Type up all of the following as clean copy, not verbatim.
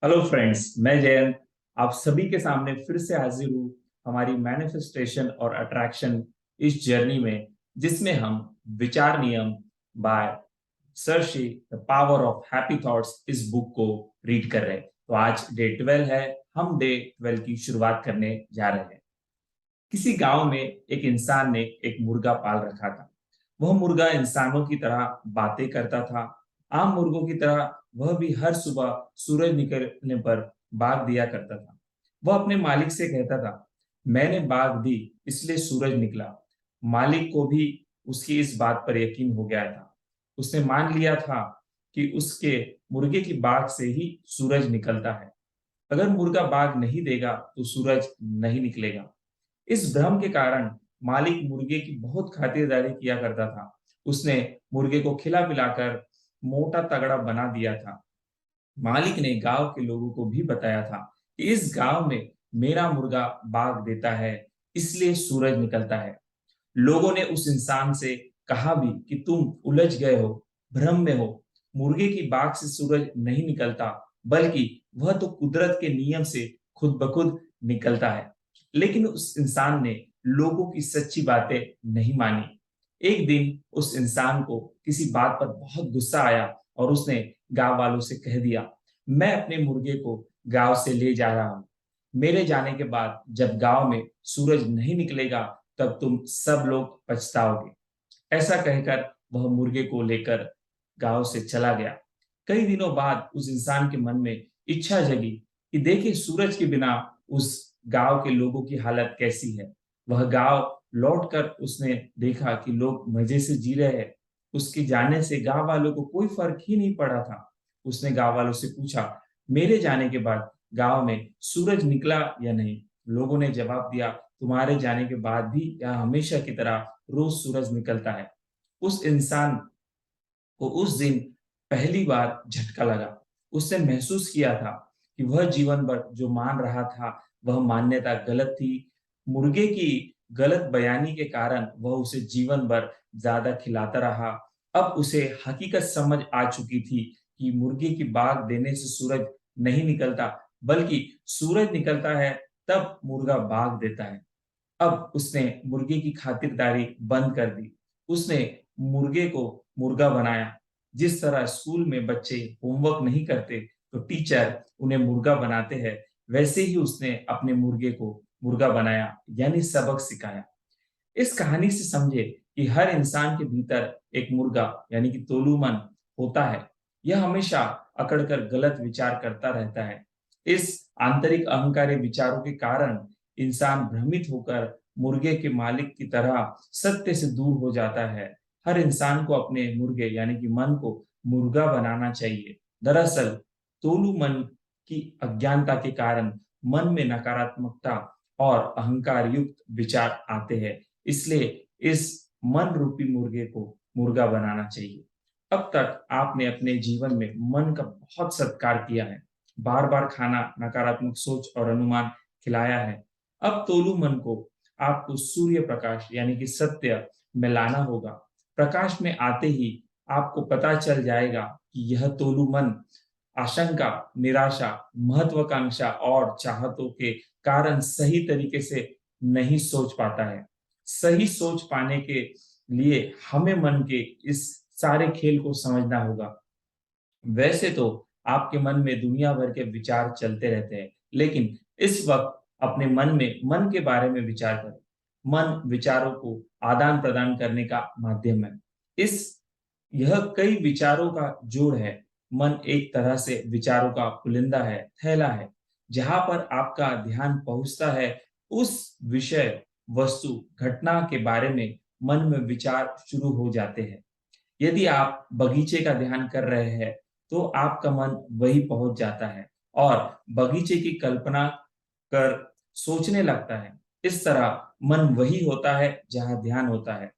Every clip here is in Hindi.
हेलो फ्रेंड्स, मैं जयंत आप सभी के सामने फिर से हाजिर हूँ हमारी मैनिफेस्टेशन और अट्रैक्शन इस जर्नी में, जिसमें हम Vichar Niyam by Sirshree the power of happy thoughts इस बुक को रीड कर रहे हैं। तो आज डे 12 है। हम डे 12 की शुरुआत करने जा रहे हैं। किसी गांव में एक इंसान ने एक मुर्गा पाल रखा था। वह मुर्गा इंसानों की तरह बातें करता था। आम मुर्गों की तरह वह भी हर सुबह सूरज निकलने पर बाग दिया करता था। वह अपने मालिक से कहता था, मैंने बाग दी इसलिए सूरज निकला। मालिक को भी उसकी इस बात पर यकीन हो गया था। उसने मान लिया था कि उसके मुर्गे की बाग से ही सूरज निकलता है। अगर मुर्गा बाग नहीं देगा तो सूरज नहीं निकलेगा। इस भ्रम के कारण मालिक मुर्गे की बहुत खातिरदारी किया करता था। उसने मुर्गे को खिला पिलाकर मोटा तगड़ा बना दिया था। मालिक ने गांव के लोगों को भी बताया था कि इस गांव में मेरा मुर्गा बाग देता है, इसलिए सूरज निकलता है। लोगों ने उस इंसान से कहा भी कि तुम उलझ गए हो, भ्रम में हो। मुर्गे की बाग से सूरज नहीं निकलता, बल्कि वह तो कुदरत के नियम से खुद ब खुद निकलता है। लेकिन उस इंसान ने लोगों की सच्ची बातें नहीं मानी। एक दिन उस इंसान को किसी बात पर बहुत गुस्सा आया और उसने गांव वालों से कह दिया, मैं अपने मुर्गे को गांव से ले जा रहा हूं। मेरे जाने के बाद जब गांव में सूरज नहीं निकलेगा, तब तुम सब लोग पछताओगे। ऐसा कहकर वह मुर्गे को लेकर गांव से चला गया। कई दिनों बाद उस इंसान के मन में इच्छा जगी कि देखे सूरज के बिना उस गांव के लोगों की हालत कैसी है। वह गांव लौटकर उसने देखा कि लोग मजे से जी रहे हैं। उसके जाने से गांव वालों को कोई फर्क ही नहीं पड़ा था। उसने गांव वालों से पूछा, मेरे जाने के बाद गांव में सूरज निकला या नहीं? लोगों ने जवाब दिया, तुम्हारे जाने के बाद भी यहाँ हमेशा की तरह रोज सूरज निकलता है। उस इंसान को उस दिन पहली बार झटका लगा। उसने महसूस किया था कि वह जीवन भर जो मान रहा था वह मान्यता गलत थी। मुर्गे की गलत बयानी के कारण वह उसे जीवन भर ज्यादा खिलाता रहा। अब उसे हकीकत समझ आ चुकी थी कि मुर्गे की बाग देने से सूरज नहीं निकलता, बल्कि सूरज निकलता है तब मुर्गा बाग देता है। अब उसने मुर्गे की खातिरदारी बंद कर दी। उसने मुर्गे को मुर्गा बनाया। जिस तरह स्कूल में बच्चे होमवर्क नहीं करते तो टीचर उन्हें मुर्गा बनाते हैं, वैसे ही उसने अपने मुर्गे को मुर्गा बनाया, यानी सबक सिखाया। इस कहानी से समझे कि हर इंसान के भीतर एक मुर्गा यानी कि तोलू मन होता है। यह हमेशा अकड़कर गलत विचार करता रहता है। इस आंतरिक अहंकारी विचारों के कारण इंसान भ्रमित होकर मुर्गे के मालिक की तरह सत्य से दूर हो जाता है। हर इंसान को अपने मुर्गे यानी कि मन को मुर्गा बनाना चाहिए। दरअसल तोलू मन की अज्ञानता के कारण मन में नकारात्मकता और अहंकार युक्त विचार आते हैं। इसलिए इस मन रूपी मुर्गे को मुर्गा बनाना चाहिए। अब तक आपने अपने जीवन में मन का बहुत सत्कार किया है। बार बार खाना नकारात्मक सोच और अनुमान खिलाया है। अब तोलू मन को आपको सूर्य प्रकाश यानी कि सत्य में लाना होगा। प्रकाश में आते ही आपको पता चल जाएगा कि यह तोलू मन आशंका, निराशा, महत्वाकांक्षा और चाहतों के कारण सही तरीके से नहीं सोच पाता है। सही सोच पाने के लिए हमें मन के इस सारे खेल को समझना होगा। वैसे तो आपके मन में दुनिया भर के विचार चलते रहते हैं, लेकिन इस वक्त अपने मन में मन के बारे में विचार करें। मन विचारों को आदान प्रदान करने का माध्यम है। इस यह कई विचारों का जोड़ है। मन एक तरह से विचारों का पुलिंदा है, थैला है। जहां पर आपका ध्यान पहुंचता है, उस विषय, वस्तु, घटना के बारे में मन में विचार शुरू हो जाते हैं। यदि आप बगीचे का ध्यान कर रहे हैं, तो आपका मन वही पहुंच जाता है और बगीचे की कल्पना कर सोचने लगता है। इस तरह मन वही होता है जहां ध्यान होता है।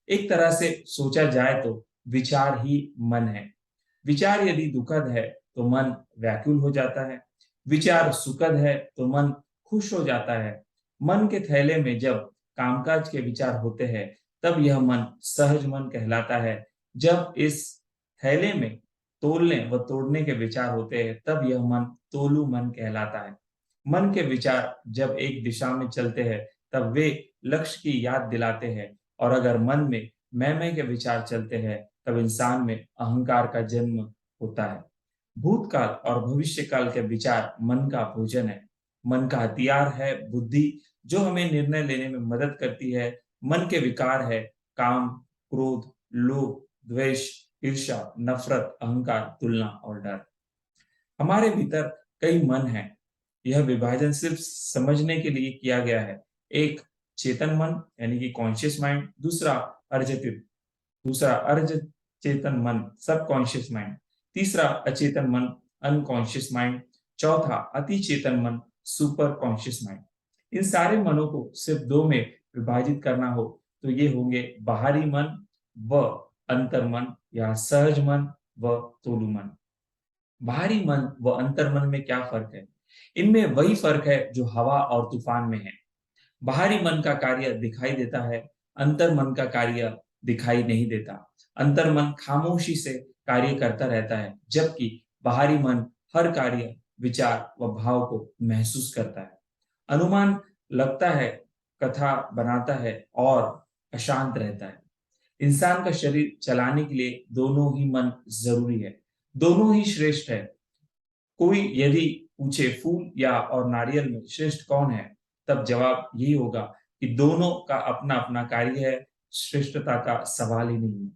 एक तरह से सोचा जाए तो विचार ही मन है। विचार यदि दुखद है तो मन व्याकुल हो जाता है। विचार सुखद है तो मन खुश हो जाता है। मन के थैले में जब कामकाज के विचार होते हैं, तब यह मन सहज मन कहलाता है। जब इस थैले में तोलने व तोड़ने के विचार होते हैं, तब यह मन तोलू मन कहलाता है। मन के विचार जब एक दिशा में चलते हैं, तब वे लक्ष्य की याद दिलाते हैं, और अगर मन में मैं के विचार चलते हैं, तब इंसान में अहंकार का जन्म होता है। भूतकाल और भविष्य काल के विचार मन का भोजन है। मन का हथियार है बुद्धि, जो हमें निर्णय लेने में मदद करती है। मन के विकार है काम, क्रोध, लोभ, द्वेष, ईर्ष्या, नफरत, अहंकार, तुलना और डर। हमारे भीतर कई मन हैं। यह विभाजन सिर्फ समझने के लिए किया गया है। एक चेतन मन यानी कि कॉन्शियस माइंड, दूसरा अर्ध चेतन मन सबकॉन्शियस माइंड, तीसरा अचेतन मन अनकॉन्शियस माइंड, चौथा अति चेतन मन सुपर कॉन्शियस माइंड। इन सारे मनों को सिर्फ दो में विभाजित करना हो तो ये होंगे बाहरी मन व अंतर्मन, या सहज मन व तोलू मन। बाहरी मन व अंतर्मन में क्या फर्क है? इनमें वही फर्क है जो हवा और तूफान में है। बाहरी मन का कार्य दिखाई देता है, अंतर्मन का कार्य दिखाई नहीं देता। अंतर्मन खामोशी से कार्य करता रहता है, जबकि बाहरी मन हर कार्य, विचार व भाव को महसूस करता है। अनुमान लगता है, कथा बनाता है और अशांत रहता है। इंसान का शरीर चलाने के लिए दोनों ही मन जरूरी है, दोनों ही श्रेष्ठ है। कोई यदि पूछे फूल या और नारियल में श्रेष्ठ कौन है, तब जवाब यही होगा कि दोनों का अपना अपना कार्य है, श्रेष्ठता का सवाल ही नहीं है।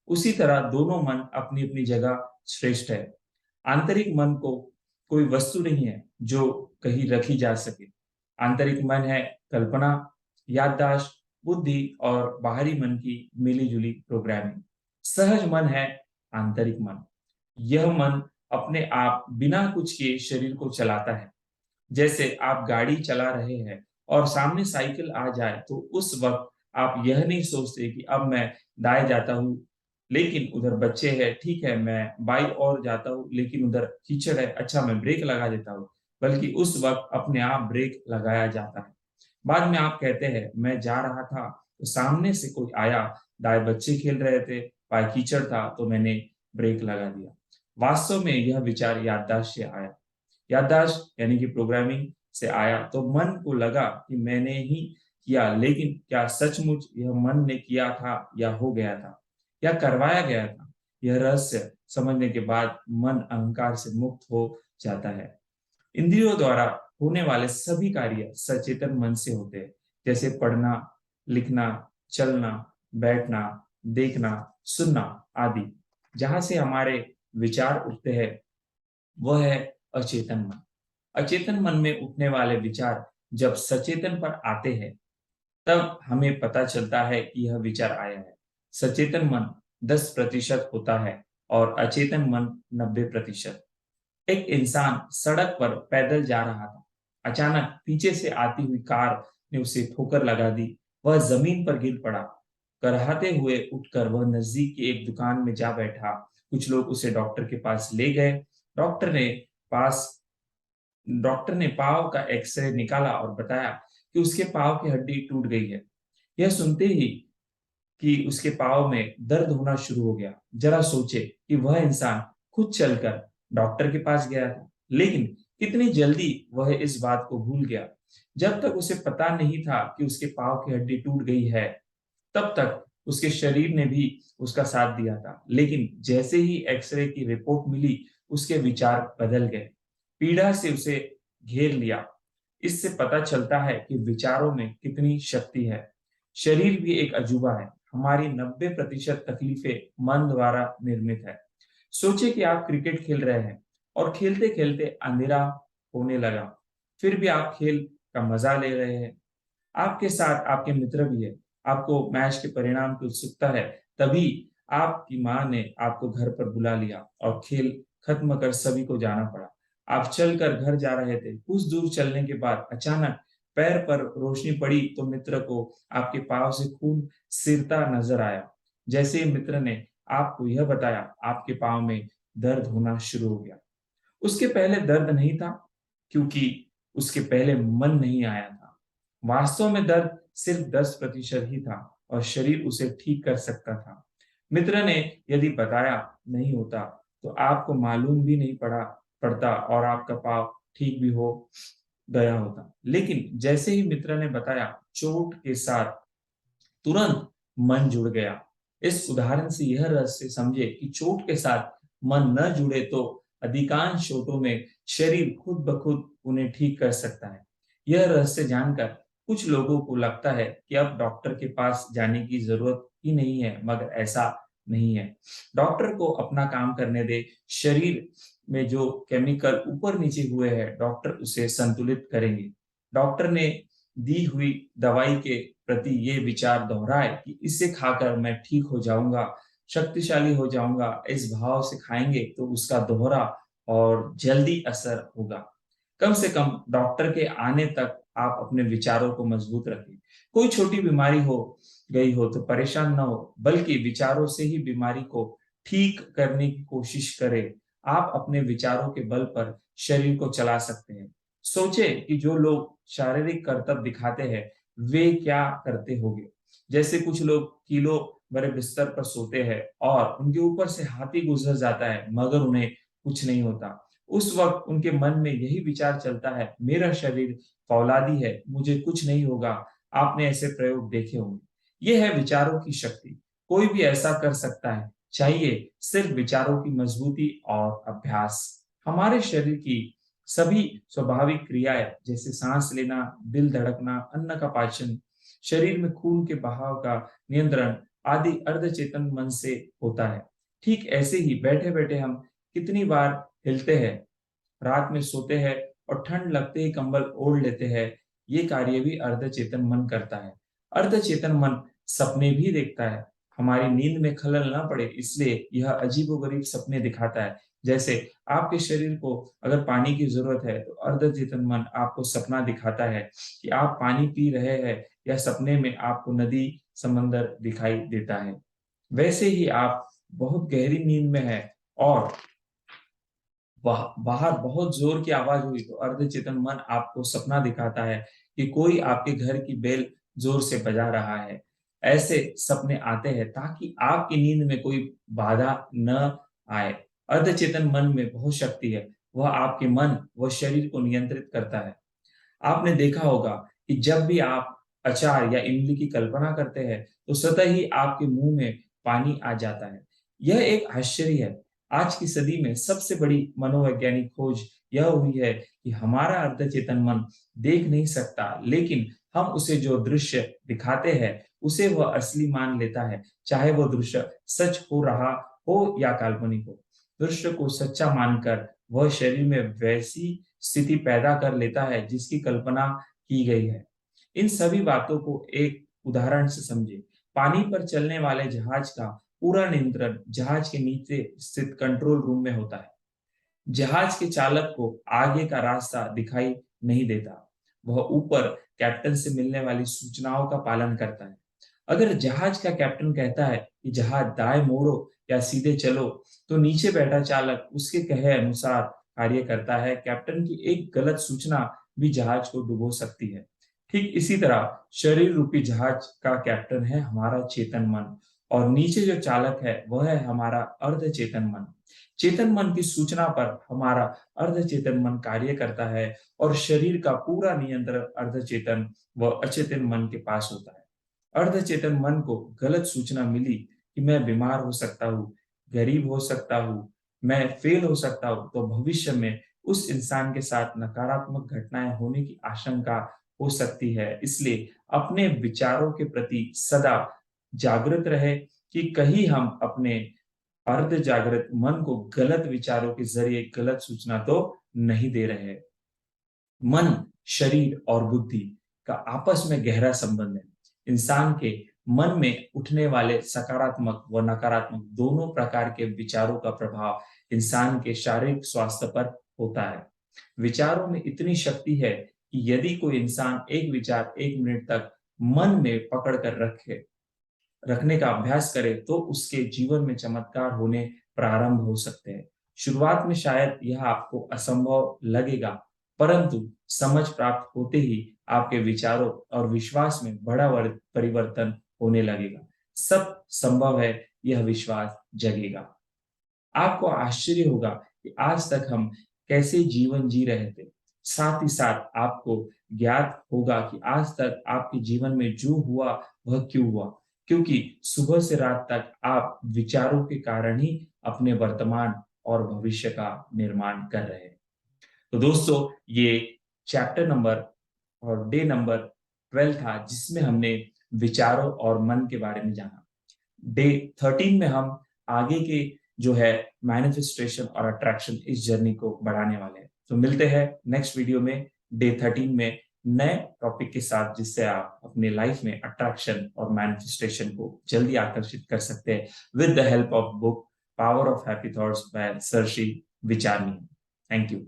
उसी तरह दोनों मन अपनी अपनी जगह श्रेष्ठ है। आंतरिक मन को कोई वस्तु नहीं है जो कहीं रखी जा सके। आंतरिक मन है कल्पना, याददाश्त, बुद्धि और बाहरी मन की मिली-जुली प्रोग्रामिंग। सहज मन है आंतरिक मन। यह मन अपने आप बिना कुछ किए शरीर को चलाता है। जैसे आप गाड़ी चला रहे हैं और सामने साइकिल आ जाए तो उस वक्त आप यह नहीं सोचते कि अब मैं दाएं जाता हूँ, लेकिन उधर बच्चे हैं, ठीक है मैं बाईं ओर जाता हूँ, लेकिन उधर कीचड़ है, अच्छा मैं ब्रेक लगा देता हूँ। बल्कि उस वक्त अपने आप ब्रेक लगाया जाता है। बाद में आप कहते हैं मैं जा रहा था तो सामने से कोई आया, दाएं बच्चे खेल रहे थे, बाएं कीचड़ था तो मैंने ब्रेक लगा दिया। वास्तव में यह विचार याददाश्त से आया। याददाश्त यानी कि प्रोग्रामिंग से आया, तो मन को लगा कि मैंने ही किया, लेकिन क्या सचमुच यह मन ने किया था या हो गया था या करवाया गया था? यह रहस्य समझने के बाद मन अहंकार से मुक्त हो जाता है। इंद्रियों द्वारा होने वाले सभी कार्य सचेतन मन से होते हैं, जैसे पढ़ना, लिखना, चलना, बैठना, देखना, सुनना आदि। जहां से हमारे विचार उठते हैं वह है अचेतन मन। अचेतन मन में उठने वाले विचार जब सचेतन पर आते हैं, तब हमें पता चलता है कि यह विचार आया है। सचेतन मन 10% होता है और अचेतन मन 90%। एक इंसान सड़क पर पैदल जा रहा था। अचानक पीछे से आती हुई कार ने उसे ठोकर लगा दी। वह जमीन पर गिर पड़ा। कराहते हुए उठकर वह नजदीक की एक दुकान में जा बैठा। कुछ लोग उसे डॉक्टर के पास ले गए। डॉक्टर ने पास डॉक्टर ने पाँव का एक्सरे निकाला और बताया कि उसके पाँव की हड्डी टूट गई है। यह सुनते ही कि उसके पाँव में दर्द होना शुरू हो गया। जरा सोचे कि वह इंसान खुद चलकर डॉक्टर के पास गया था, लेकिन कितनी जल्दी वह इस बात को भूल गया। जब तक उसे पता नहीं था कि उसके पाँव की हड्डी टूट गई है, तब तक उसके शरीर ने भी उसका साथ दिया था। लेकिन जैसे ही एक्सरे की रिपोर्ट मिली, उसके विचार बदल गए। पीड़ा से उसे घेर लिया। इससे पता चलता है कि विचारों में कितनी शक्ति है। शरीर भी एक अजूबा है। हमारी 90% तकलीफें मन द्वारा निर्मित है। सोचिए कि आप क्रिकेट खेल रहे हैं और खेलते-खेलते अंधेरा होने लगा। फिर भी आप खेल का मजा ले रहे हैं। आपके साथ आपके मित्र भी है। आपको मैच के परिणाम की उत्सुकता है। तभी आपकी माँ ने आपको घर पर बुला लिया और खेल खत्म कर सभी को जाना पड़ा। आप चलकर घर जा रहे थे। कुछ दूर चलने के बाद अचानक पैर पर रोशनी पड़ी तो मित्र को आपके पाँव से खून सिरता नजर आया। जैसे ही मित्र ने आपको यह बताया, आपके पाँव में दर्द होना शुरू हो गया। उसके पहले दर्द नहीं था, क्योंकि उसके पहले मन नहीं आया था। वास्तव में दर्द सिर्फ 10% ही था और शरीर उसे ठीक कर सकता था। मित्र ने यदि बताया नहीं होता, तो आपको मालूम भी नहीं पड़ता और आपका पाँव ठीक भी हो गया होता। लेकिन जैसे ही मित्र ने बताया, चोट के साथ तुरंत मन जुड़ गया। इस उदाहरण से यह रहस्य समझे कि चोट के साथ मन न जुड़े तो अधिकांश चोटों में शरीर खुद ब खुद उन्हें ठीक कर सकता है। यह रहस्य जानकर कुछ लोगों को लगता है कि अब डॉक्टर के पास जाने की जरूरत ही नहीं है, मगर ऐसा नहीं है। डॉक्टर को अपना काम करने दे। शरीर में जो केमिकल ऊपर नीचे हुए हैं, डॉक्टर उसे संतुलित करेंगे। डॉक्टर ने दी हुई दवाई के प्रति ये विचार दोहराए कि इसे खाकर मैं ठीक हो जाऊंगा, शक्तिशाली हो जाऊंगा। इस भाव से खाएंगे तो उसका दोहरा और जल्दी असर होगा। कम से कम डॉक्टर के आने तक आप अपने विचारों को मजबूत रखें। कोई छोटी बीमारी हो गई हो तो परेशान ना हो, बल्कि विचारों से ही बीमारी को ठीक करने की कोशिश करें। आप अपने विचारों के बल पर शरीर को चला सकते हैं। सोचे कि जो लोग शारीरिक करतब दिखाते हैं, वे क्या करते होंगे। जैसे कुछ लोग किलो भरे बिस्तर पर सोते हैं और उनके ऊपर से हाथी गुजर जाता है, मगर उन्हें कुछ नहीं होता। उस वक्त उनके मन में यही विचार चलता है, मेरा शरीर फौलादी है, मुझे कुछ नहीं होगा। आपने ऐसे प्रयोग देखे होंगे। ये है विचारों की शक्ति। कोई भी ऐसा कर सकता है। चाहिए सिर्फ विचारों की मजबूती और अभ्यास। हमारे शरीर की सभी स्वाभाविक क्रियाएं, जैसे सांस लेना, दिल धड़कना, अन्न का पाचन, शरीर में खून के बहाव का नियंत्रण आदि अर्धचेतन मन से होता है। ठीक ऐसे ही बैठे बैठे हम कितनी बार हिलते हैं, रात में सोते हैं और ठंड लगते ही कंबल ओढ़ लेते हैं। ये कार्य भी अर्धचेतन मन करता है। अर्धचेतन मन सपने भी देखता है। हमारी नींद में खलल ना पड़े इसलिए यह अजीबोगरीब सपने दिखाता है। जैसे आपके शरीर को अगर पानी की जरूरत है तो अर्धचेतन मन आपको सपना दिखाता है कि आप पानी पी रहे हैं, या सपने में आपको नदी समंदर दिखाई देता है। वैसे ही आप बहुत गहरी नींद में है और बाहर बहुत जोर की आवाज हुई तो अर्धचेतन मन आपको सपना दिखाता है कि कोई आपके घर की बेल जोर से बजा रहा है। ऐसे सपने आते हैं ताकि आपकी नींद में कोई बाधा न आए। अर्धचेतन मन में बहुत शक्ति है। वह आपके मन व शरीर को नियंत्रित करता है। आपने देखा होगा कि जब भी आप अचार या इमली की कल्पना करते हैं तो स्वतः ही आपके मुंह में पानी आ जाता है। यह एक आश्चर्य है। आज की सदी में सबसे बड़ी मनोवैज्ञानिक खोज यह हुई है कि हमारा अर्धचेतन मन देख नहीं सकता, लेकिन हम उसे जो दृश्य दिखाते हैं उसे वह असली मान लेता है, चाहे वो दृश्य सच हो रहा हो या काल्पनिक हो। दृश्य को सच्चा मानकर वह शरीर में वैसी स्थिति पैदा कर लेता है जिसकी कल्पना की गई है। इन सभी बातों को एक उदाहरण से समझे। पानी पर चलने वाले जहाज का पूरा नियंत्रण जहाज के नीचे स्थित कंट्रोल रूम में होता है। जहाज के चालक को आगे का रास्ता दिखाई नहीं देता। वह ऊपर कैप्टन से मिलने वाली सूचनाओं का पालन करता है। अगर जहाज का कैप्टन कहता है कि जहाज दाएं मोड़ो या सीधे चलो, तो नीचे बैठा चालक उसके कहे अनुसार कार्य करता है। कैप्टन की एक गलत सूचना भी जहाज को डुबो सकती है। ठीक इसी तरह शरीर रूपी जहाज का कैप्टन है हमारा चेतन मन, और नीचे जो चालक है वह है हमारा अर्धचेतन मन। चेतन मन की सूचना पर हमारा अर्धचेतन मन कार्य करता है और शरीर का पूरा नियंत्रण अर्धचेतन व अचेतन मन के पास होता है। अर्धचेतन मन को गलत सूचना मिली कि मैं बीमार हो सकता हूँ, गरीब हो सकता हूँ, मैं फेल हो सकता हूँ, तो भविष्य में उस इंसान के साथ नकारात्मक घटनाएं होने की आशंका हो सकती है। इसलिए अपने विचारों के प्रति सदा जागृत रहे कि कहीं हम अपने अर्ध जागृत मन को गलत विचारों के जरिए गलत सूचना तो नहीं दे रहे। मन, शरीर और बुद्धि का आपस में गहरा संबंध है। इंसान के मन में उठने वाले सकारात्मक व नकारात्मक दोनों प्रकार के विचारों का प्रभाव इंसान के शारीरिक स्वास्थ्य पर होता है। विचारों में इतनी शक्ति है कि यदि कोई इंसान एक विचार 1 मिनट तक मन में पकड़ कर रखने का अभ्यास करे तो उसके जीवन में चमत्कार होने प्रारंभ हो सकते हैं। शुरुआत में शायद यह आपको असंभव लगेगा, परंतु समझ प्राप्त होते ही आपके विचारों और विश्वास में बड़ा परिवर्तन होने लगेगा। सब संभव है, यह विश्वास जगेगा। आपको आश्चर्य होगा कि आज तक हम कैसे जीवन जी रहे थे। साथ ही साथ आपको ज्ञात होगा कि आज तक आपके जीवन में जो हुआ वह क्यों हुआ, क्योंकि सुबह से रात तक आप विचारों के कारण ही अपने वर्तमान और भविष्य का निर्माण कर रहे हैं। तो दोस्तों, ये चैप्टर नंबर और डे नंबर 12 था, जिसमें हमने विचारों और मन के बारे में जाना। डे 13 में हम आगे के जो है मैनिफेस्टेशन और अट्रैक्शन इस जर्नी को बढ़ाने वाले हैं। तो मिलते हैं नेक्स्ट वीडियो में डे 13 में नए टॉपिक के साथ, जिससे आप अपने लाइफ में अट्रैक्शन और मैनिफेस्टेशन को जल्दी आकर्षित कर सकते हैं with the help of book power of happy thoughts by Sirshree विचारनी। Thank you.